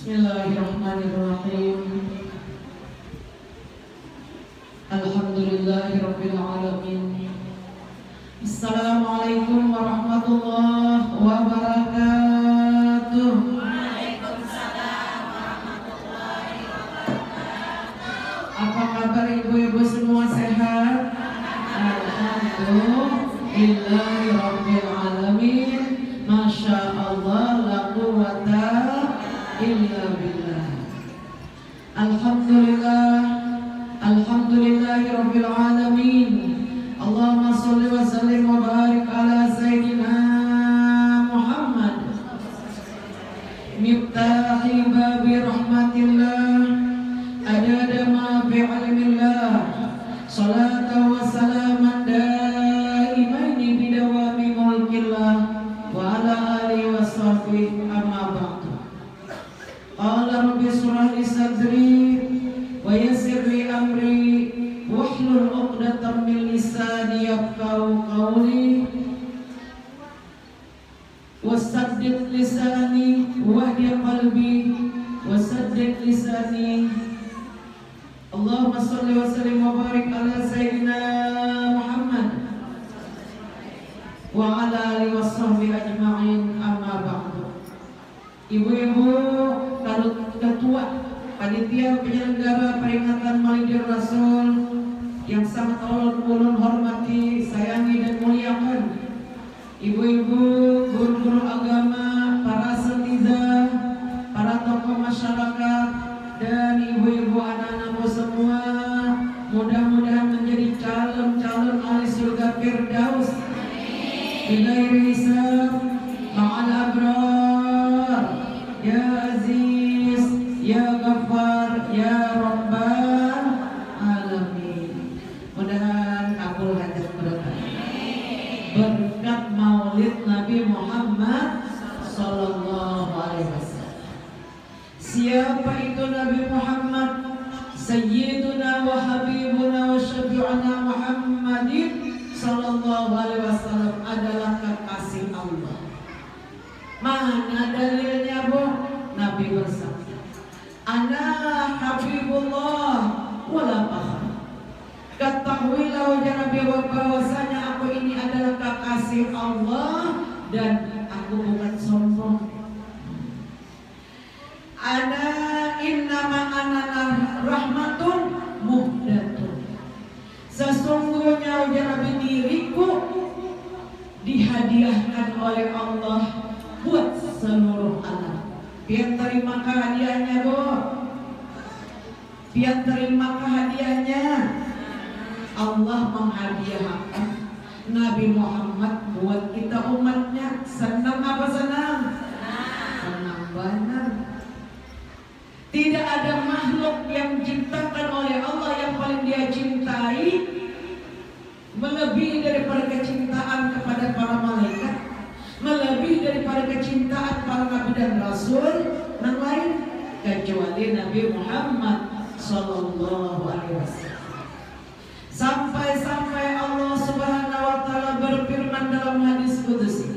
Bismillahirrahmanirrahim. Alhamdulillahirabbil alamin. Assalamualaikum warahmatullahi wabarakatuh. Waalaikumsalam warahmatullahi wabarakatuh. Apa kabar ibu-ibu semua, sehat? Alhamdulillahirabbil alamin. Masya Allah, la quwwata illa billah. Alhamdulillahirabbil alamin. Allahumma sholli wa sallim wa barik ala sayyidina Muhammad miftahi babi rahmatillah adada ma fi ilmillah salatan wa salaman daimaini bidawami mulkillah wa ala alihi wa sahbihi amma ba'du. Qala rabbi shrah li sadri wa yassir li amri wahlul 'uqdatam min lisani yafqahu qawli wasaddid lisani wahdi qalbi wasaddid lisani. Allahumma shalli wa sallim wa barik ala sayyidina Muhammad wa ala alihi washabbihi ajma'in amma ba'du. Ibu-ibu, ketua panitia penyelenggara peringatan Maulidir Rasul yang sangat ulun hormati, sayangi dan muliakan, ibu-ibu, guru-guru agama, para asatidzah, para tokoh masyarakat, dan ibu-ibu anak-anakmu semua, mudah-mudahan menjadi calon-calon ahli surga Firdaus bighairi hisab ma'al abrar. Ya Aziz, Ya Ghaffar, Ya Rabbal Alamin. Mudah-mudahan kabul hajat berkah berkat Maulid Nabi Muhammad sallallahu alaihi wasallam. Siapa itu Nabi Muhammad? Sayyiduna wa habibuna wa syafi'una Muhammadin sallallahu alaihi wasallam adalah kekasih Allah. Mana dalilnya, Bu? Nabi bersabda, "Ana habibullah wala fakhr." Ketahuilah wahai Nabi bahwasanya aku ini adalah kekasih Allah dan aku bukan sombong. Ana innama ana rahmatun muhdatun. Sesungguhnya wahai Nabi, diriku dihadiahkan oleh Allah buat seluruh alam. Biar terima hadiahnya, Bu. Biar terima hadiahnya. Allah menghadiahkan Nabi Muhammad buat kita umatnya. Senang apa senang? Senang banget. Tidak ada makhluk yang diciptakan oleh Allah yang paling dia cintai melebihi daripada kecintaan kepada para malaikat, melebihi daripada kecintaan para nabi dan rasul yang lain kecuali Nabi Muhammad sallallahu alaihi wasallam. Sampai-sampai Allah Subhanahu wa taala berfirman dalam hadis qudsi,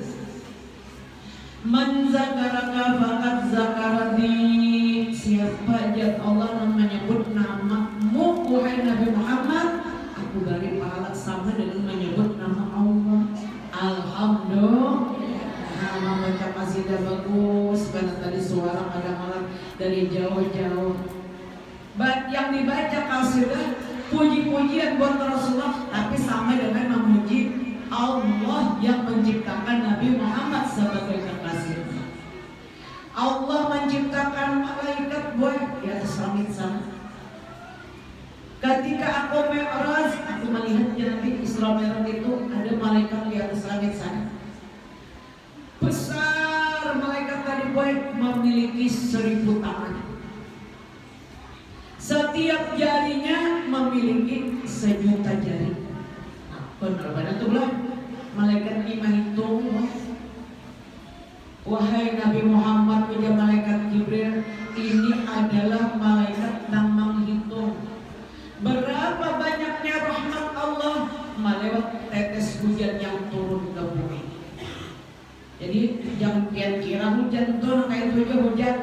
"Man zakaraka faqad zakarani." Siapa aja Allah yang menyebut namamu wahai Nabi Muhammad, aku beri pahala sama dengan menyebut nama Allah. Alhamdulillah. Nama baca qasidah bagus, karena tadi suara kadang-kadang dari jauh-jauh. Yang dibaca qasidah puji-pujian buat Rasulullah, tapi sama dengan memuji Allah yang menciptakan Nabi Muhammad sebagai kekasihnya. Allah menciptakan malaikat buat di atas langit sana. Ketika aku Mi'raj, aku melihat Nabi Isra Mi'raj itu ada malaikat di atas langit sana. Besar malaikat tadi buat memiliki 1000 tangan. Setiap jarinya memiliki 1.000.000 jari. Benar-benar tuh lah. Malaikat ini menghitung. Wahai Nabi Muhammad, punya malaikat Jibril, ini adalah malaikat yang menghitung berapa banyaknya rahmat Allah melewat tetes hujan yang turun ke bumi. Jadi jangan kira hujan turun kayak itu aja hujan.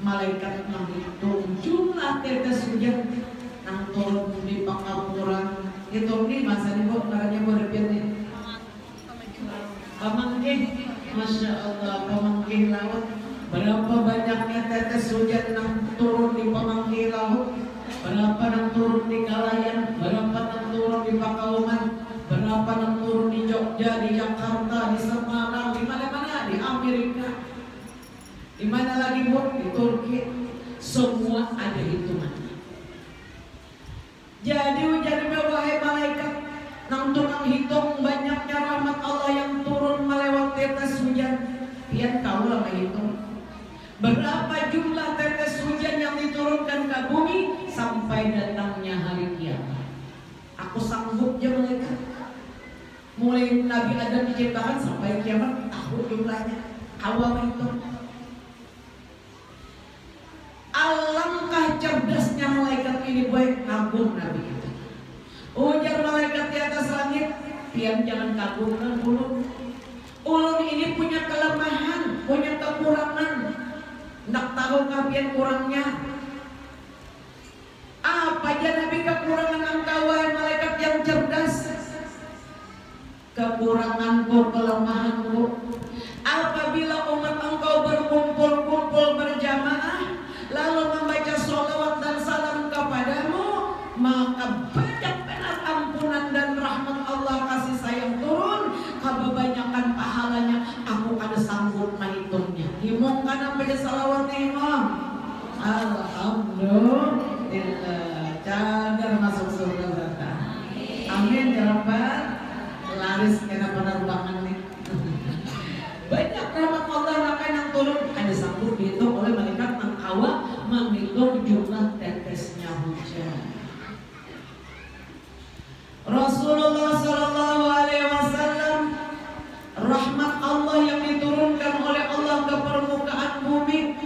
malaikat menghitung jumlah tetes hujan nang turun di pangapuran. Hitung nih masa nih bu, caranya bu repian nih. Pamangkih, masya Allah, pamangkih laut. Berapa banyaknya tetes hujan nang turun di pamangkih laut? Berapa nang turun di Kalayan? Berapa nang turun di Pakauman? Berapa nang turun di Jogja, di Jakarta, di Semarang, di mana-mana, di Amerika? Di mana lagi bu? Di Turki. Semua ada hitungannya. Jadi hujan wahai malaikat, nang tukang hitung banyaknya rahmat Allah yang turun melewati tetes hujan. Pian kau lah menghitung berapa jumlah tetes hujan yang diturunkan ke bumi sampai datangnya hari kiamat. Aku sanggup ya malaikat. Mulai Nabi Adam diciptakan sampai kiamat, tahu jumlahnya. Awal itu. Alangkah cerdasnya malaikat ini baik kagum Nabi itu. Ujar malaikat di atas langit, pian jangan kagum dan ulun. Ulun ini punya kelemahan, punya kekurangan. Nak tahu kapian kurangnya? Apa aja Nabi kekurangan engkau wahai malaikat yang cerdas? Kekuranganku, kelemahanku. Apabila umat engkau berkumpul-kumpul berjamaah, lalu membaca sholawat dan salam kepadamu, maka banyak benar ampunan dan rahmat Allah kasih sayang turun. Kebanyakan pahalanya aku ada sanggup menghitungnya. Himungkan sampai salawat imam. Alhamdulillah. Cagar masuk surga berkah. Amin ya rabbal. Laris kena penerbangan nih. Banyak rahmat Allah akan yang turun. Ada sanggup dihitung oleh malaikat mengawal menghitung jumlah tetesnya hujan. Rasulullah Sallallahu Alaihi Wasallam, rahmat Allah yang diturunkan oleh Allah ke permukaan bumi,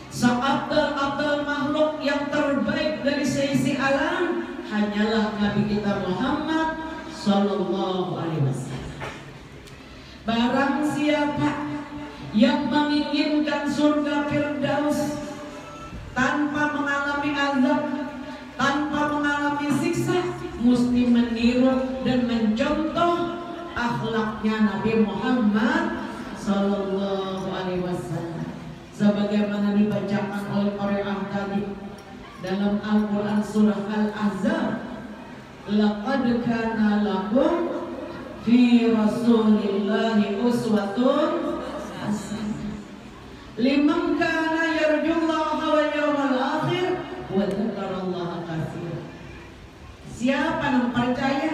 seabdal-abdal makhluk yang terbaik dari seisi alam hanyalah Nabi kita Muhammad Sallallahu Alaihi Wasallam. Barang siapa yang menginginkan surga Firdaus tanpa mengalami azab, tanpa mengalami siksa, mesti meniru dan mencontoh akhlaknya Nabi Muhammad Sallallahu Alaihi Wasallam, sebagaimana dibacakan oleh orang tadi dalam Al-Quran surah Al-Ahzab, laqad kana lakum fi Rasulillahi uswatun hasanah liman kana yarjullaha wal yawmal akhir wa dzakarallaha katsiran. Siapa yang percaya,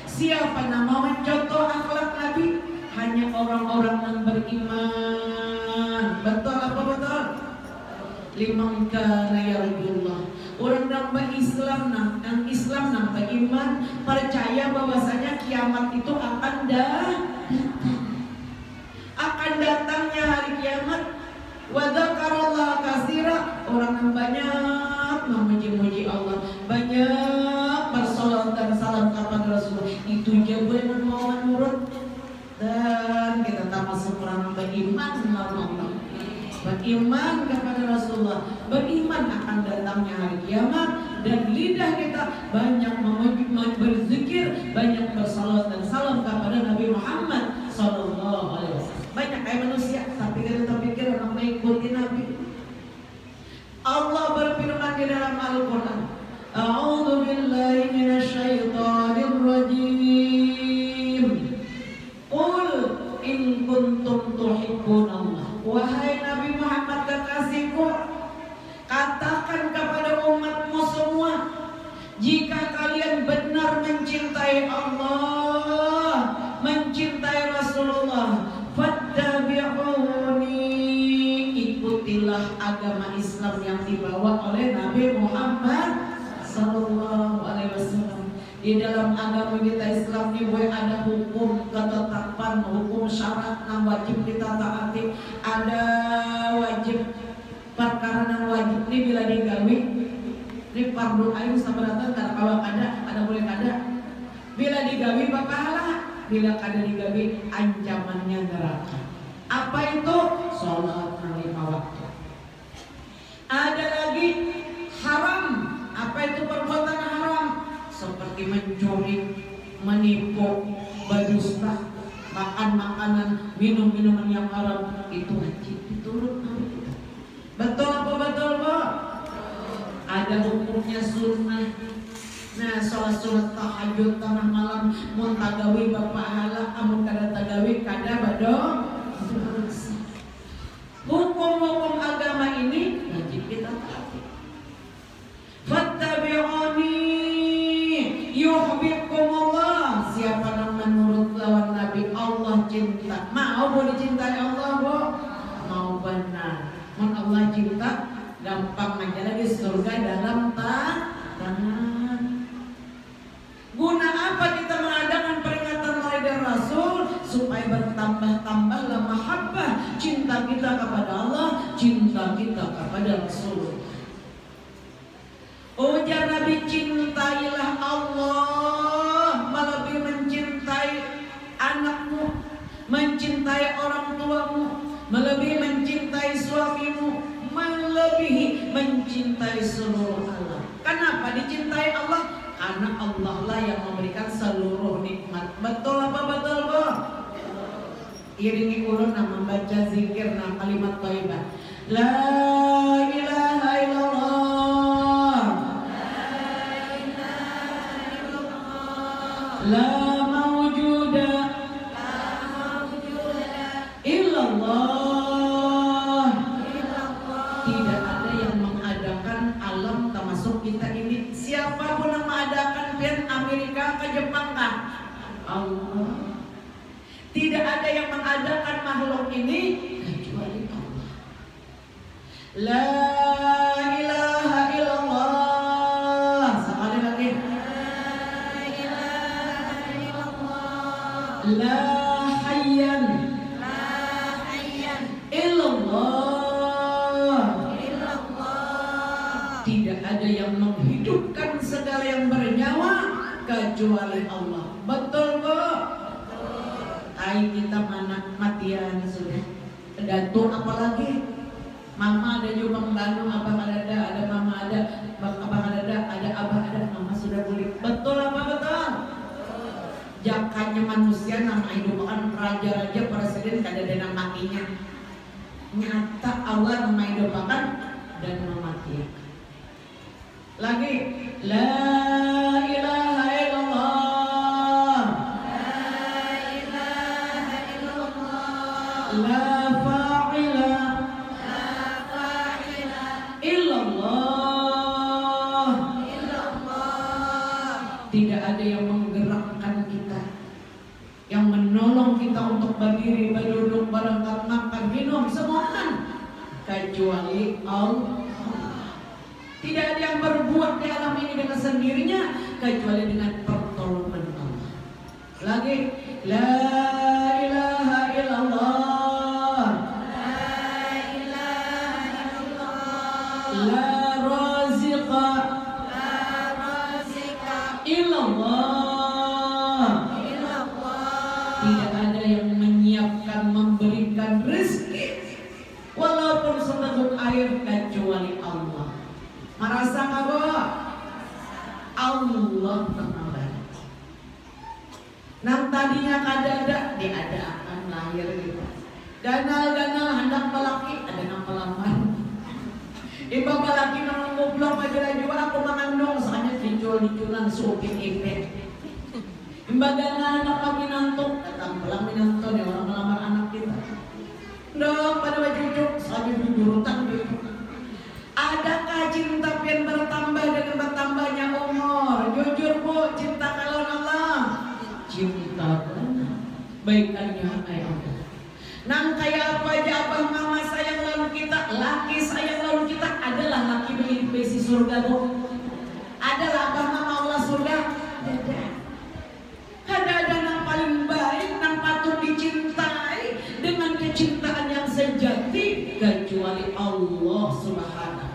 siapa yang mau mencontoh akhlak Nabi, hanya orang-orang yang beriman. Betul apa betul? Liman kana yarjullah, orang yang berislam, yang Islam, yang beriman, percaya bahwasanya kiamat itu akan datangnya hari kiamat. Wa dzakarallaha katsira, orang yang banyak memuji-muji Allah, banyak bersolawat dan salam kepada Rasulullah. Itu jawaban yang mau menurut, dan kita termasuk orang beriman kepada Allah, beriman kepada Rasulullah, beriman akan datangnya hari kiamat, dan lidah kita banyak berzikir, banyak bersalawat dan salam kepada Nabi Muhammad Sallallahu Alaihi Wasallam. Banyak kayak manusia, tapi kita pikir orang mengikuti Nabi. Allah berfirman di dalam Al-Quran, A'udzu billahi minasyaitonir rajim. Qul in kuntum tuhibbunallah. Wahai Nabi Muhammad kekasihku, katakan kepada umatmu semua, jika kalian benar mencintai Allah, mencintai Rasulullah, fattabi'uni, ikutilah agama Islam yang dibawa oleh Nabi Muhammad Sallallahu Alaihi Wasallam. Di dalam agama kita Islam ini ada hukum ketetapan, hukum syarat yang wajib kita taati. Ada wajib perkara yang wajib ini bila digawi, ini fardu ain sabaratan karena kalau ada boleh kada. Bila digawi pahala, bila kada digawi ancamannya neraka. Apa itu? Sholat lima waktu. Ada lagi haram. Apa itu perbuatan haram? Seperti mencuri, menipu, berdusta, makan makanan, minum minuman yang haram, itu wajib diturut kita. Betul apa betul, Bu? Ada hukumnya sunnah. Nah, sholat tahajud tengah malam mun tagawi bapahala, amun kada tagawi kada badong. Hukum-hukum agama ini wajib kita taati. Fattabi'uni yuhibbukumullah. Siapa yang menurut lawan Nabi Allah cinta. Mau boleh dicintai Allah, Bu? Mau benar. Mun Allah cinta gampang aja lagi surga dalam tangan. Guna apa kita mengadakan peringatan Maulid Rasul? Supaya bertambah-tambahlah mahabbah, cinta kita kepada Allah, cinta kita kepada Rasul. Ujar Nabi, cintailah Allah melebihi mencintai anakmu, mencintai orang tuamu, melebihi mencintai suamimu, melebihi mencintai seluruh alam. Kenapa dicintai Allah? Karena Allah lah yang memberikan seluruh nikmat. Betul apa betul, Bu? Iringi ulun nama baca zikir nama kalimat thayyibah. La ilaha illallah. La mawjuda illallah. Tidak ada yang mengadakan alam termasuk kita ini. Siapapun yang mengadakan pian Amerika ke Jepang kah? Allah. Tidak ada yang mengadakan makhluk ini kecuali Allah. La ilaha illallah. Sekali lagi. La hayyan illallah. Tidak ada yang menghidupkan segala yang bernyawa kecuali Allah. Betul, Bu? Ay, kita mana matian sudah. Datuk apalagi? Mama ada juga membantu, abang ada mama ada, abang ada abah ada, mama sudah boleh. Betul apa betul? Jakanya manusia nama hidup kan raja-raja presiden kada ada matinya. Nyata Allah nama hidup kan dan mematikan. Lagi la ilaha illallah. La fa'ila illallah. Tidak ada yang menggerakkan kita, yang menolong kita untuk berdiri, berduduk, berangkat, makan, minum, semuanya kecuali Allah. Tidak ada yang berbuat di alam ini dengan sendirinya kecuali dengan pertolongan Allah. Lagi la ilaha illallah. La raziqa illallah. Tidak ada yang menyiapkan, memberikan rezeki walaupun seteguk air kecuali Allah. Merasa nggak, Bu? Allah pengabar. Nang tadinya kadada diadakan lahir gitu. Ganal-ganal hendak pelaki ada nang pelamar. Iba pelaki nang ngoblok aja juga aku mengandung soalnya dijual-dijualan supin ipet. Imba ganal anak kami nantuk datang pulang minanto nih orang melamar anak kita. Dong pada baju cucuk sambil jurutan gitu. Adakah cinta pian bertambah dengan bertambahnya umur? Jujur, Bu, cinta kalau Allah. Cinta benar. Baikannya Allah. Nang kayak apa aja abah mama sayang lalu kita, laki sayang lalu kita, adalah laki milik besi surga, Bu. Adalah abah mama Allah surga. Ada nang paling baik, nang patut dicintai dengan kecintaan yang sejati kecuali Allah Subhanahu.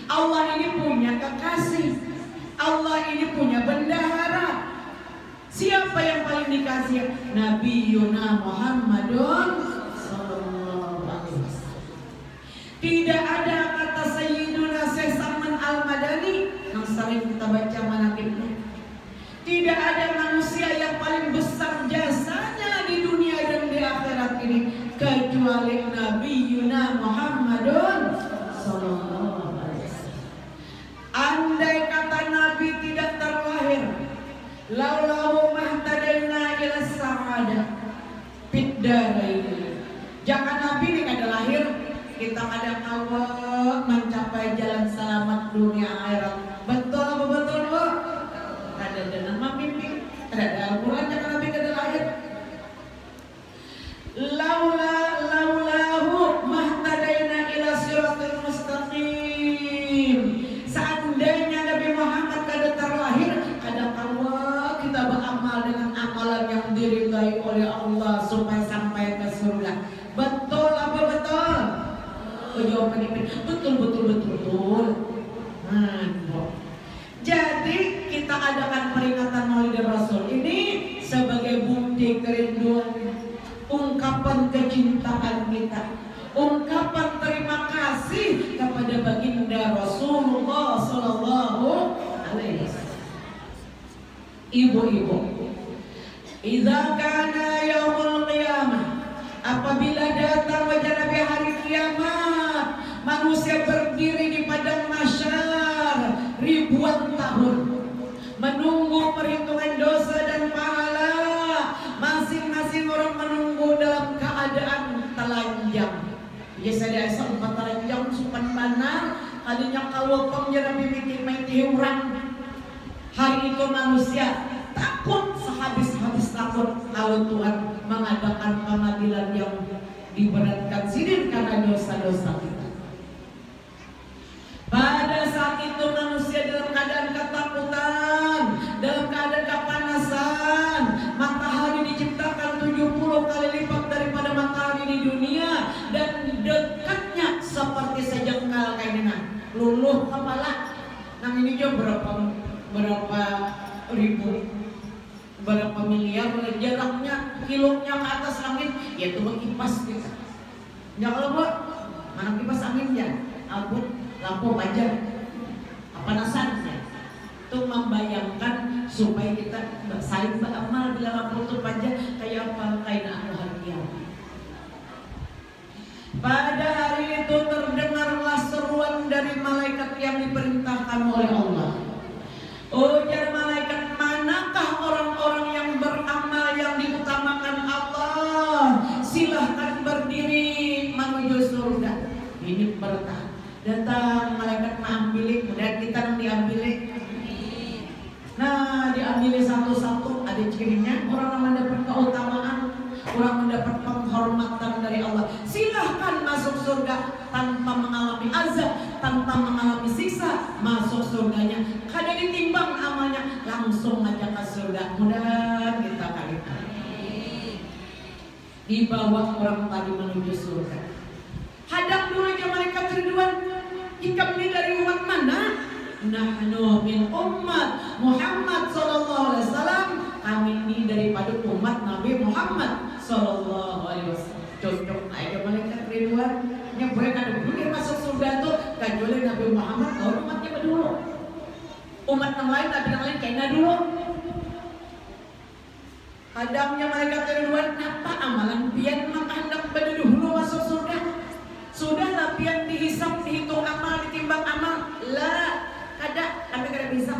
Allah ini punya kekasih, Allah ini punya bendahara. Siapa yang paling dikasih? Nabi Yuna Muhammadun sallallahu alaihi wasallam. Tidak ada kata sering kita baca manaqibnya. Tidak ada manusia yang paling besar jasanya di dunia dan di akhirat ini kecuali Nabi Yuna Muhammadun sallallahu alaihi wasallam. Andai kata Nabi tidak terlahir, laulahu mahtadaina ila sa'adah fid darain. Jangan Nabi ini kada lahir, kita kadang awak mencapai jalan selamat dunia akhirat. Betul apa betul, Bu? Ada nama mimpi, ada Al-Quran jangan Nabi kada lahir. Laulahu mahtadaina ila siratal mustaqim. Seandainya Nabi Muhammad kada terlahir, kada awak kita beramal dengan amalan yang diridai oleh Allah supaya sampai ke surga. Betul apa betul? Jawaban ini betul. Jadi kita adakan peringatan Maulid Rasul ini sebagai bukti kerinduan, ungkapan kecintaan kita, ungkapan terima kasih kepada baginda Rasulullah Sallallahu Alaihi Wasallam. Ibu-ibu, idza kana yaumul qiyamah, apabila datang wajah Nabi hari kiamat, manusia berdiri di padang mahsyar ribuan tahun menunggu perhitungan dosa dan pahala. Masing-masing orang menunggu dalam keadaan telanjang. Biasa dia sempat telanjang supan benar, kalinya kalau penjara bikin main orang. Hari itu manusia takut sehabis-habis takut kalau Tuhan mengadakan pengadilan yang diberatkan sidin karena dosa-dosa kita. Pada saat itu manusia dalam keadaan ketakutan, dalam keadaan kepanasan. Matahari diciptakan 70 kali lipat daripada matahari di dunia dan dekatnya seperti sejengkal kayak ini. Luluh kepala. Nah ini juga berapa ribu, berapa miliar jaraknya, kilonya ke atas langit, yaitu kipas kita. Ya kalau buat mana kipas anginnya, ampun lampu aja, panasannya. Itu membayangkan supaya kita saling beramal bila lampu itu aja kayak apa kain hari kiamat. Pada hari itu terdengarlah seruan dari malaikat yang diperintahkan oleh Allah. Ujar malaikat, manakah orang-orang yang beramal yang diutamakan Allah? Silahkan berdiri menuju surga. Ini berkah. Datang malaikat mengambil, dan kita yang diambil. Nah, diambil satu-satu, ada cirinya. Orang yang mendapat keutamaan, orang mendapat penghormatan dari Allah. Silahkan masuk surga tanpa mengalami azab, tanpa mengalami siksa. Masuk surganya, kada ditimbang amalnya, langsung aja ke surga. Mudah kita kali dibawa orang tadi menuju surga. Hadap dulu aja malaikat Ridwan. Jika ini dari umat mana? Nahnu min umat Muhammad sallallahu alaihi wasallam. Kami ini daripada umat Nabi Muhammad sallallahu alaihi wasallam. Cocok aja malaikat Ridwan. Yang boleh kada dulu masuk surga tuh kecuali Nabi Muhammad, kalau umatnya dulu. Umat yang lain, Nabi yang lain kayaknya dulu. Hadapnya malaikat Ridwan, apa amalan pian maka hendak dulu masuk surga? Sudah pian dihisap, dihitung amal, ditimbang amal. Lah, kada, kami kada bisa.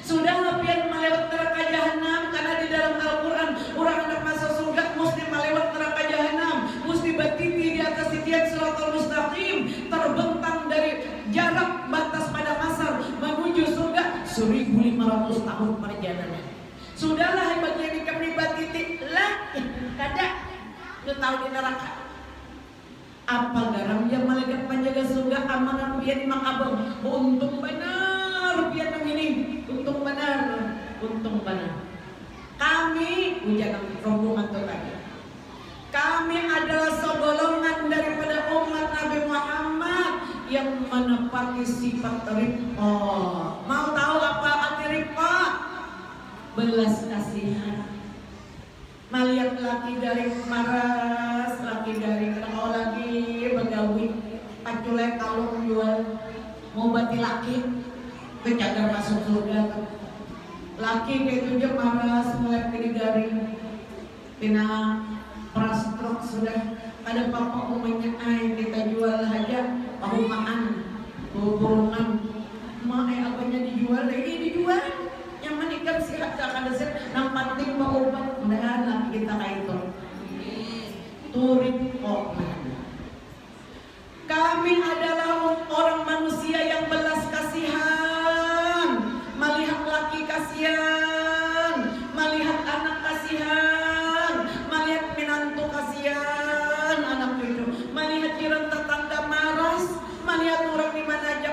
Sudah pian melewat neraka jahanam, karena di dalam Al-Quran orang hendak masuk surga mesti melewat neraka jahanam, mesti berdiri di atas titian siratal mustaqim, terbentang dari jarak batas pada masar menuju surga 1500 tahun perjalanan. Sudahlah bagian kami batiti lah, kada, lu tahu di neraka. Apa garam yang malaikat penjaga surga amanan pian makabang. Untung benar pian yang ini, untung benar. Kami ujian rombongan itu tadi. Kami adalah segolongan daripada umat Nabi Muhammad yang menepati sifat rifqa. Mau tahu apa arti rifqa? Belas kasihan. Melihat laki dari maras, laki dari kalau lagi begawi, paculek kalau jual mau bati laki, kecagar masuk surga. Laki kayak itu maras mulai ke garing pina prastrok sudah ada papa umumnya ay kita jual aja pahumaan burungan mah apanya dijual lagi dijual yang menikah sihat akan desir nang penting mau obat mudahan laki kita kayak itu turik kok. Kami adalah orang manusia yang belas kasihan, melihat laki kasihan, melihat anak kasihan, melihat menantu kasihan, anak cucu, melihat jiran tetangga maras, melihat orang di mana aja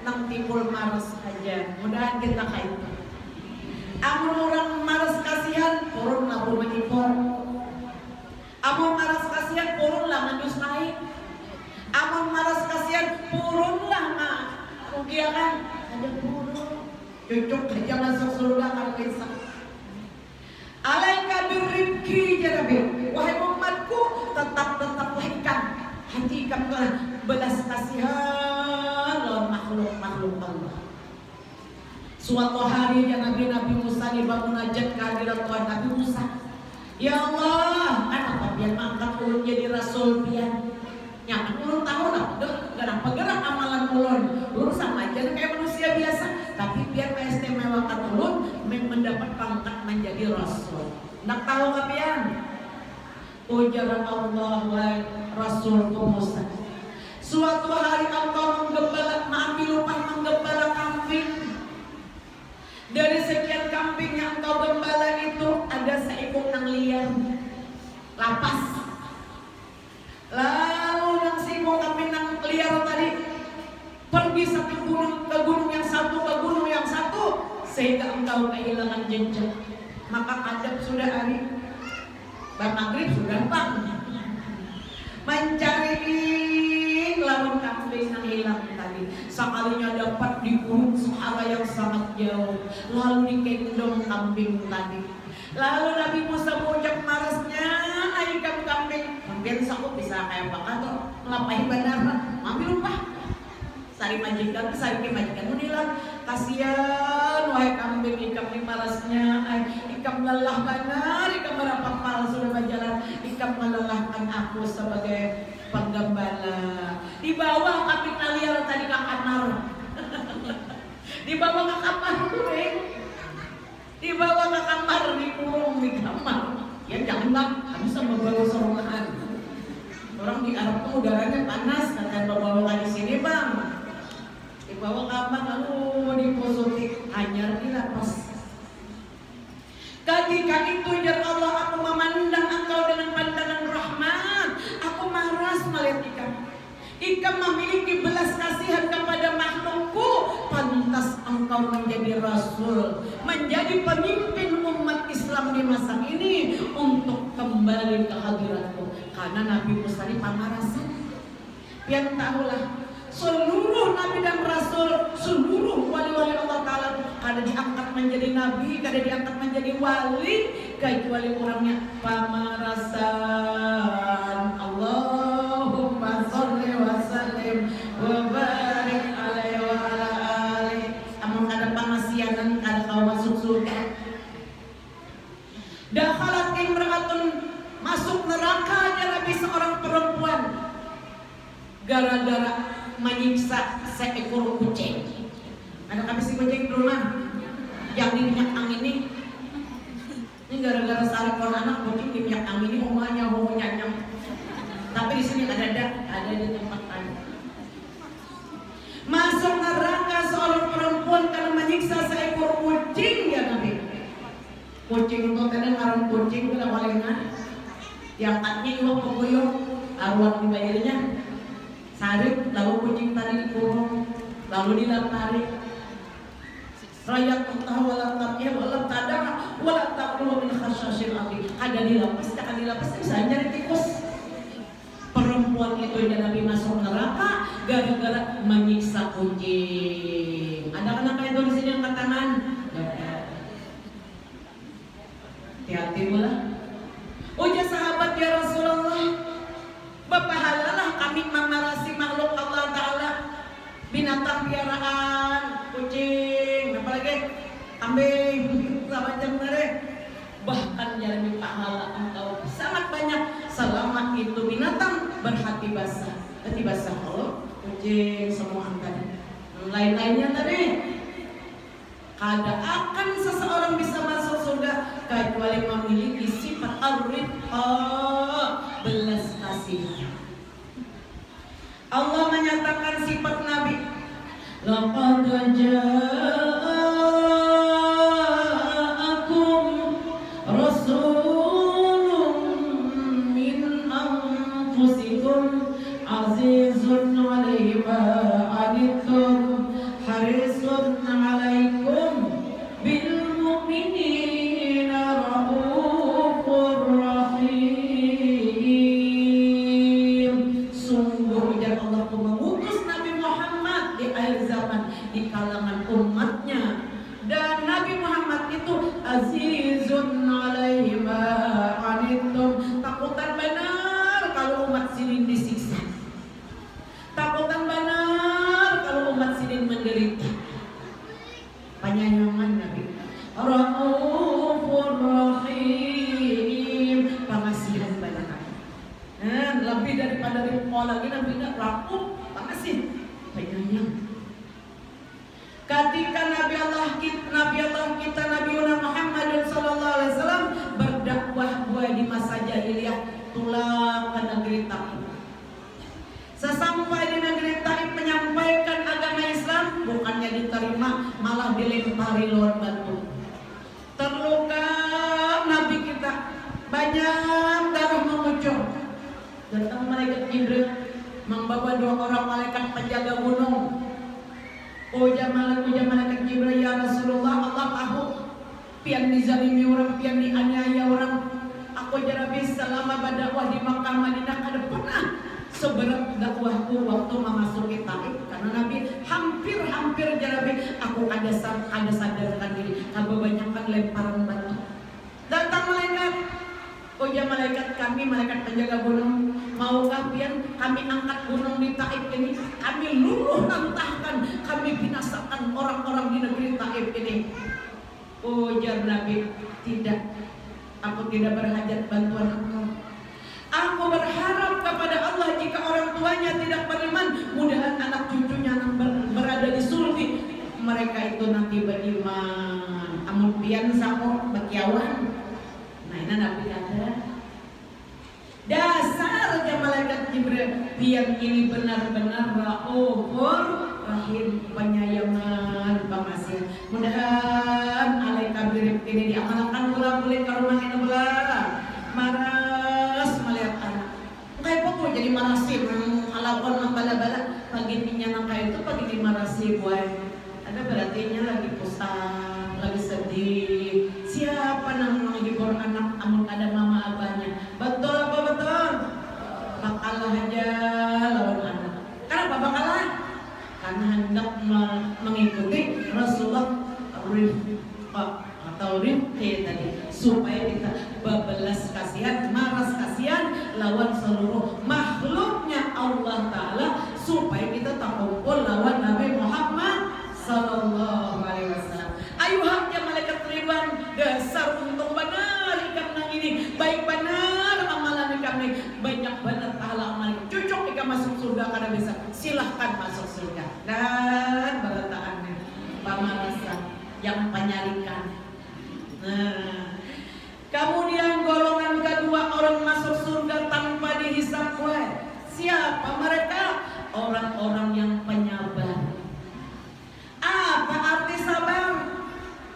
nang timbul maras aja. Mudahan kita kayak itu. Amun orang maras kasihan, turun lah rumah impor. Amun maras kasihan, turun lah mandus naik. Amun maras kasihan, turunlah mak. Rugia kan? Ada turun. Cucuk aja masuk surga kalau bisa. Alaika birrifki jarabi. Wahai umatku, tetap ikan. Hati ikan belas kasihan lawan makhluk Allah. Suatu hari ya Nabi Musa dibangun munajat kehadiran Tuhan Nabi Musa. Ya Allah, kenapa biar mangkat ulun jadi rasul pian? Yang ulun tahu lah, gerak amalan ulun sama aja kayak manusia biasa, tapi biar mengistimewakan ulun mendapat pangkat menjadi rasul. Nak tahu kapian? Ujar Allah wahai Rasul Musa. Suatu hari engkau mengambil upah menggembala kambing. Dari sekian kambing yang engkau gembala itu ada seekor nang liar, lapas. Lalu nang seekor kambing nang liar tadi pergi satu gunung ke gunung yang satu ke gunung yang satu sehingga engkau kehilangan jejak. Maka kadang sudah hari maghrib sudah bang mencari lawan kambing yang hilang tadi. Sekalinya dapat di gunung Sahara yang sangat jauh, lalu digendong kambing tadi. Lalu Nabi Musa mengucap marasnya, ikan kambing mungkin aku bisa kayak apa atau melampaui bandara ambil upah sari majikan menilang kasihan wahai kambing ikam di marasnya ikam lelah benar ikam berapa pal sudah berjalan ikam melelahkan aku sebagai penggembala. Di bawah kambing liar tadi ke kamar dibawa ke kamar gue dibawa ke kamar dikurung di kamar ya janganlah bisa membawa serumahan. Orang di Arab tuh udaranya panas akan bawa di sini bang dibawa kamar lalu dipositif anyar di lapas. Ketika itu ya Allah aku memandang engkau dengan pandangan rahmat, aku maras melihat ikan memiliki belas kasihan kepada makhlukku, pantas engkau menjadi rasul, menjadi pemimpin umat Islam di masa ini untuk kembali ke hadiratku. Karena Nabi Musa ini pamarasan. Yang tahulah seluruh nabi dan rasul, seluruh wali-wali Allah Ta'ala kada diangkat menjadi nabi, kada diangkat menjadi wali kecuali orangnya pamarasan. Allahumma sholli wa sallim wa barik alaihi wa ala alihi. Amun kada pangasianan kada kau masuk surga. Dakhalat imra'atun masuk neraka aja Nabi seorang perempuan gara-gara menyiksa seekor kucing. Ada kami si kucing di rumah yang di minyak angin ini gara-gara saripon anak kucing di minyak angin ini umanya mau nyanyam. Tapi di sini ada di tempat lain. Masuk neraka seorang perempuan karena menyiksa seekor kucing ya Nabi. Kucing itu kadang orang kucing itu walengan. Diangkatnya iwak peguyok arwah dibayarnya. Sarip lalu kucing tadi dikurung lalu dilempari. Rakyat entah wala tabiyah wala tadara wala taqulu min khasyasyil aqi. Ada dilapas bisa jadi tikus. Perempuan itu yang Nabi masuk neraka gara-gara menyiksa kucing. Ada anak itu di sini angkat tangan. Hati-hati pula. Ujar sahabat ya Rasulullah, Bapak halalah kami memarasi makhluk Allah Ta'ala, binatang piaraan, kucing, apalagi kambing, sama macam mere. Bahkan jalani pahala engkau sangat banyak selama itu binatang berhati basah. Hati basah kalau kucing semua tadi. Lain-lainnya tadi. Kada akan seseorang bisa masuk surga kecuali memiliki sifat ar-rifqa, belas kasih. Allah menyatakan sifat Nabi, laqad ja'akum rasulun min anfusikum azizun 'alaihi ma 'anittum harisun 'alaikum bil mu'minina raufur rahim. Sungguh ujar Allah mengutus Nabi Muhammad di akhir zaman di kalangan umatnya, dan Nabi Muhammad itu azizun 'alaihi ma 'anittum, takutan benar kalau umat sini disiksa, takutan benar kalau umat sini menderita. Penyayangan Nabi raufur rahim, pengasihan benar. Lebih daripada rimpo lagi Nabi tidak rapuh, pengasih, penyayang. Ketika Nabi Allah kita Nabi Muhammad sallallahu alaihi wasallam berdakwah di masa jahiliyah, tulang ke negeri Taif. Sesampai di negeri Taif menyampaikan agama Islam, bukannya diterima, malah dilempari luar batu. Terluka Nabi kita, banyak darah mengucur. Datang malaikat Jibril membawa 2 orang malaikat penjaga gunung. Ujar malaikat Jibril, ya Rasulullah, Allah tahu pian dizalimi orang, pian dianiaya orang. Aku jarabis selama berdakwah di Makkah Madinah kada pernah seberat dakwahku waktu memasuki Taif, karena Nabi hampir jarabi aku ada sadarkan diri kebanyakan lemparan batu. Datang malaikat, ujar malaikat kami, malaikat penjaga gunung, maukah pian kami angkat gunung di Taif ini, kami luluh lantahkan, kami binasakan orang-orang di negeri Taif ini. Ujar Nabi, tidak, aku tidak berhajat bantuan engkau. Aku berharap kepada Allah jika orang tuanya tidak beriman, mudahan anak cucunya berada di surga, mereka itu nanti beriman. Amun pian samo bekiawan. Nah ini Nabi kata, dasar aja malaikat Jibril, pian ini benar-benar raufur rahim, penyayangan, pengasih. Mudahan alaika birib ini diamalkan pula boleh ke rumah ini pula. Maras melihat anak. Kayak pokok jadi marasib, alakon membala-bala pagi minyak kayak itu pagi di marasib, boy. Ada berarti lagi pusat, lagi sedih. Siapa yang menghibur anak amun ada mama abahnya? Betul apa betul? Bakalah aja lawan anak. Kenapa bakalah? Karena hendak mengikuti Rasulullah atau rifqi tadi, supaya kita bebelas kasihan, maras kasihan lawan seluruh makhluknya Allah Ta'ala, supaya kita tak kumpul lawan Nabi Muhammad sallallahu alaihi wasallam. Ayo haknya malaikat Ridwan, dasar untung benar ikan nang ini, baik benar amalan ikan ini, banyak benar pahala amal, cocok ikan masuk surga karena bisa, silahkan masuk surga. Dan berataannya pamarasan yang penyarikan. Nah, kemudian golongan kedua orang masuk surga tanpa dihisab. Siapa mereka? Orang-orang yang penyabar. Apa arti sabar?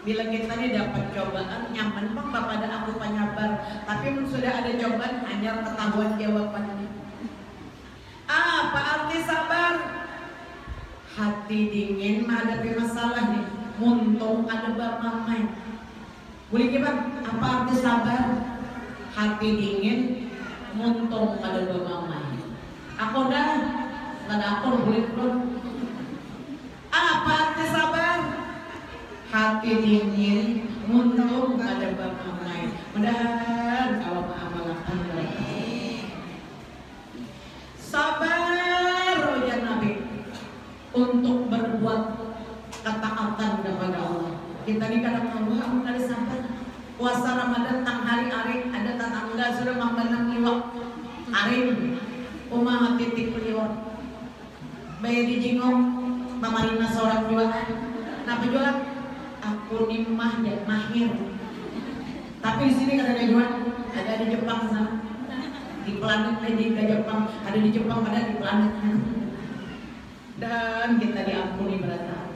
Bila kita ini dapat cobaan, nyaman bang pada aku penyabar, tapi sudah ada cobaan hanya ketahuan jawabannya. Apa arti sabar? Hati dingin menghadapi masalah nih, muntung ada bamamai. Boleh gimana? Apa arti sabar? Hati dingin, muntung ada bamamai. Aku dah, ada aku boleh pun. Apa arti sabar? Hati dingin, muntung ada bamamai. Mudah-mudahan kalau mengamalkan sabar ya Nabi untuk berbuat ketaatan kepada Allah. Kita ini kadang-kadang ada sabar. Puasa Ramadan tang hari-hari ada tetangga sudah mambanang liwak arim umaha titik liwak bayar di jingong mamarina seorang jualan. Kenapa jualan? Aku nimah dan mahir. Tapi di sini ada jualan, ada di Jepang sana. Di planet di Jepang, ada di Jepang, ada di planet. Dan kita diampuni berat.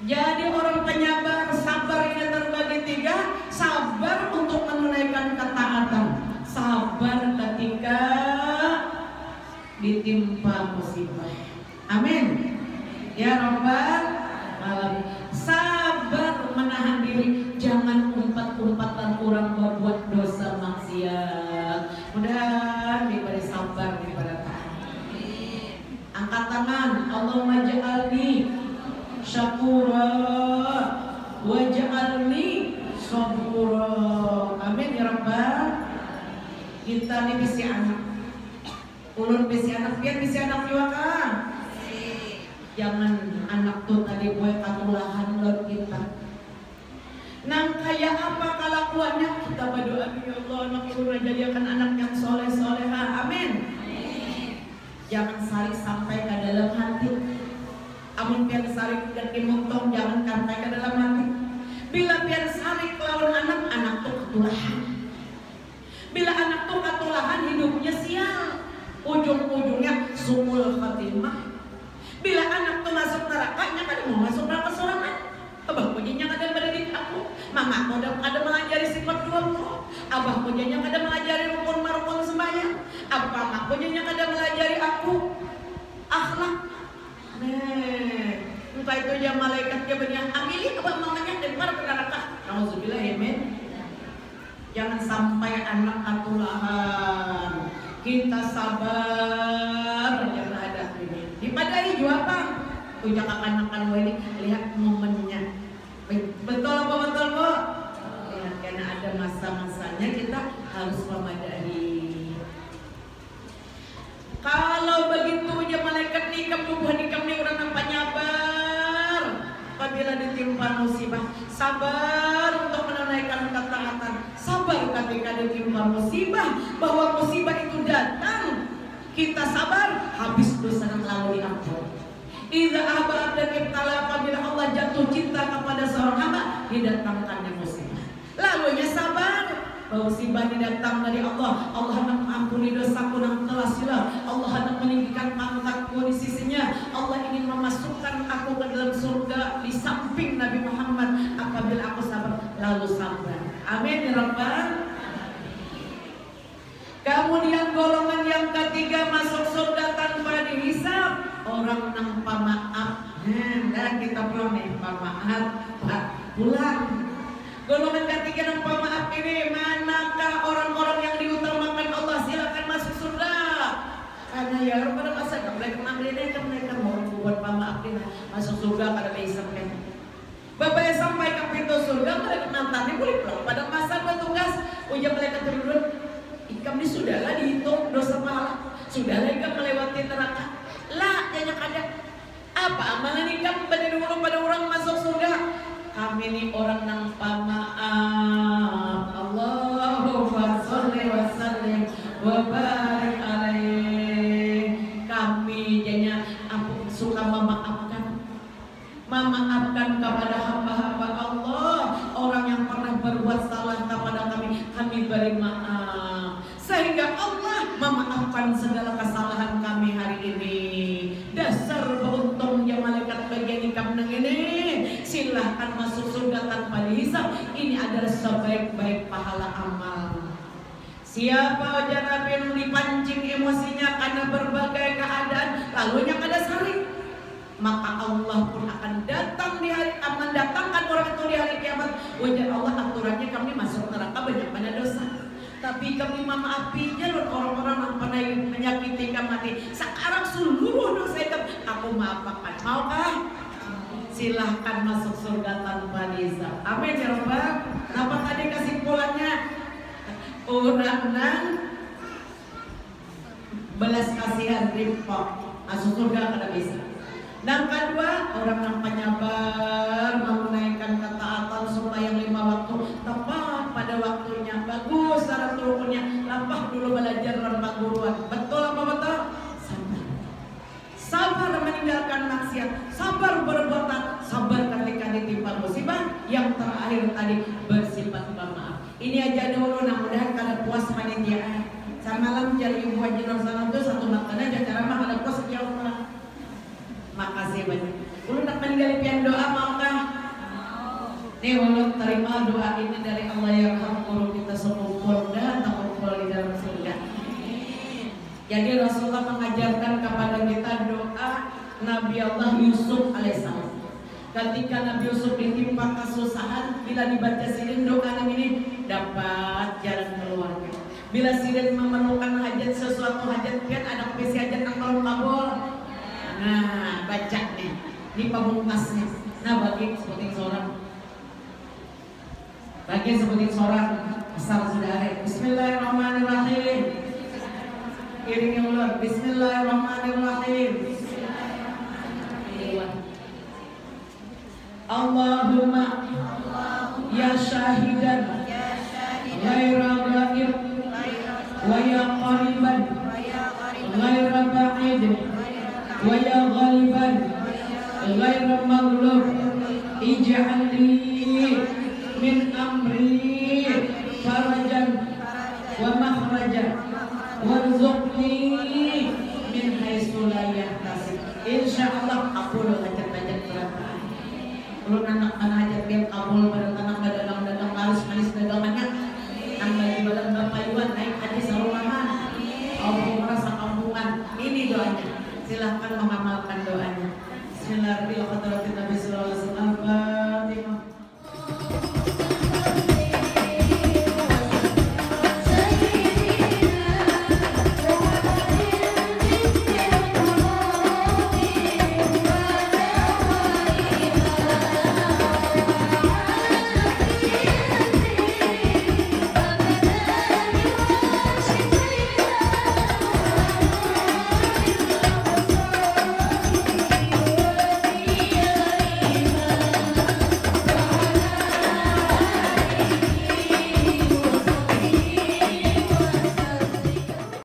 Jadi orang penyabar, sabar ini terbagi tiga. Sabar untuk menunaikan ketaatan, sabar ketika ditimpa musibah. Amin ya Rabbal alamin. Sabar menahan diri, jangan umpat-umpatan orang berbuat dosa maksiat. Mudah diberi sabar kepada Tuhan. Angkat tangan, Allahumma ja'alni syakura waj'alni sabura. Amin ya Rabbal. Kita ini bisi anak, ulun bisi anak, biar bisi anak juga kan. Jangan anak tuh tadi gue katulahan lot kita. Nang kayak apa kelakuannya, kita berdoa ya Allah anak ulun jadikan anak yang soleh soleha. Amin. Jangan saling sampai ke dalam hati. Amun pian sarik dan kimutong jangan sampai ke dalam hati. Bila pian sarik lawan anak tuh ketulahan. Bila anak tuh ketulahan hidupnya sial, ujung-ujungnya sumul khatimah. Bila anak tuh masuk nerakanya kan mau masuk neraka sorangan. Abah pujinya kadang mendidik aku, mama aku ada mengajari sifat 20, abah pujinya kadang mengajari rukun marukun sembahyang, abah pujinya kadang mengajari aku akhlak. Entah itu ya malaikatnya banyak amili abah mamanya dan para neraka. Nauzubillah ya men. Jangan sampai anak katulahan. Kita sabar terhadap ini. Dipadai juga apa? Ujak akan ini lihat momennya. Betul apa betul Bu? Lihat karena ada masa-masanya kita harus memadai. Kalau begitu ya malaikat nikam tubuh nikam ni orang nampak nyabar. Apabila ditimpa musibah, sabar untuk menunaikan ketaatan. Sabar ketika ditimpa musibah, bahwa musibah itu datang. Kita sabar, habis dosa yang lalu diampuni. Idza ahbab dan ibtala, apabila Allah jatuh cinta kepada seorang hamba, didatangkannya musibah. Lalunya sabar, bahwa musibah datang dari Allah. Allah hendak mengampuni dosaku yang telah silam. Allah hendak meninggikan pangkatku di sisinya. Allah ingin memasukkan aku ke dalam surga di samping Nabi Muhammad. Apabila aku sabar, lalu sabar. Amin ya Rabbal. Kemudian golongan yang ketiga masuk surga tanpa dihisab, orang nang pamaaf. Dan kita pulang nih pamaaf, pulang. Golongan ketiga nang pamaaf ini, manakah orang-orang yang diutamakan Allah? Silakan masuk surga. Karena ya pada masa mereka mereka mau buat pamaaf ini masuk surga pada hisab kan. Bapak yang sampai ke pintu surga mereka nanti boleh pulang pada masa bertugas. Ujar mereka turun. Ikam ini sudahlah dihitung dosa pahala, sudahlah ikam melewati neraka. Lah, jangan ada apa amalan ikam pada orang masuk surga. Kami ini orang nang pamaaf. Allahumma sholli wa sallim wa barik alaih. Kami jadinya aku suka memaafkan kepada hamba-hamba Allah, orang yang pernah berbuat salah kepada kami beri maaf. Sehingga Allah memaafkan segala kesalahan kami hari ini. Dasar beruntung ya malaikat bagian kamu ini. Silahkan masuk surga tanpa dihisab. Ini adalah sebaik-baik pahala amal. Siapa wajah Nabi yang dipancing emosinya karena berbagai keadaan, lalunya kada saring, maka Allah pun akan datang di hari mendatangkan orang itu di hari kiamat. Wajah Allah aturannya kami masuk neraka banyak pada dosa. Tapi kami memaafinya loh orang-orang yang pernah menyakiti kami mati. Sekarang seluruh dosa itu aku maafkan. Maukah? Silahkan masuk surga tanpa hisab. Amin ya Rabbal. Apa tadi kesimpulannya? Orang belas kasihan rifqah masuk surga kada bisa. Yang kedua, orang yang penyabar menunaikan ketaatan supaya 5 waktu tepat pada waktunya. Bagus cara turunnya. Lapah dulu belajar dengan guruan. Betul apa betul? Sabar. Sabar meninggalkan maksiat. Sabar berbuat taat. Sabar ketika ditimpa musibah. Yang terakhir tadi bersifat bermaaf. Ini aja dulu. Mudah-mudahan kada puas panitia. Samalam jari ibu Haji Nur Salam itu satu makanan aja cara mah kada puas sejauh mana. Makasih banyak. Ulun nak meninggal pian doa maukah? Nih ulun terima doa ini dari Allah yang Rahman kita sekumpul dan tak kumpul di dalam surga. Jadi Rasulullah mengajarkan kepada kita doa Nabi Allah Yusuf alaihissalam. Ketika Nabi Yusuf ditimpa kesusahan, bila dibaca sirin doa ini dapat jalan keluarnya. Bila sirin memerlukan hajat sesuatu hajat pian ada pesi hajat yang belum kabul. Nah, baca nih, ini pamungkasnya. Nah, bagi sebutin seorang, asal sudah ada. Bismillahirrahmanirrahim. Iringi ulang. Bismillahirrahmanirrahim. Allahumma ya syahidan, ghaira ghaib, wa ya qariban, ghaira ba'id. Wa ya ghaliban ghairu maghlub ij'al li min amri farajan wa makhrajan warzuqni min haitsu la yahtasib. Insyaallah kabul hajat-hajat berapa. Ulun anak hajat biar kabul pada tanah dagang-dagang laris manis dagangannya. Nang bagi badan Bapak Iwan naik haji sarumahan. Allah merasa kampungan. Ini doanya. Silahkan mengamalkan doanya. Bismillahirrahmanirrahim. Nabi sallallahu alaihi wasallam.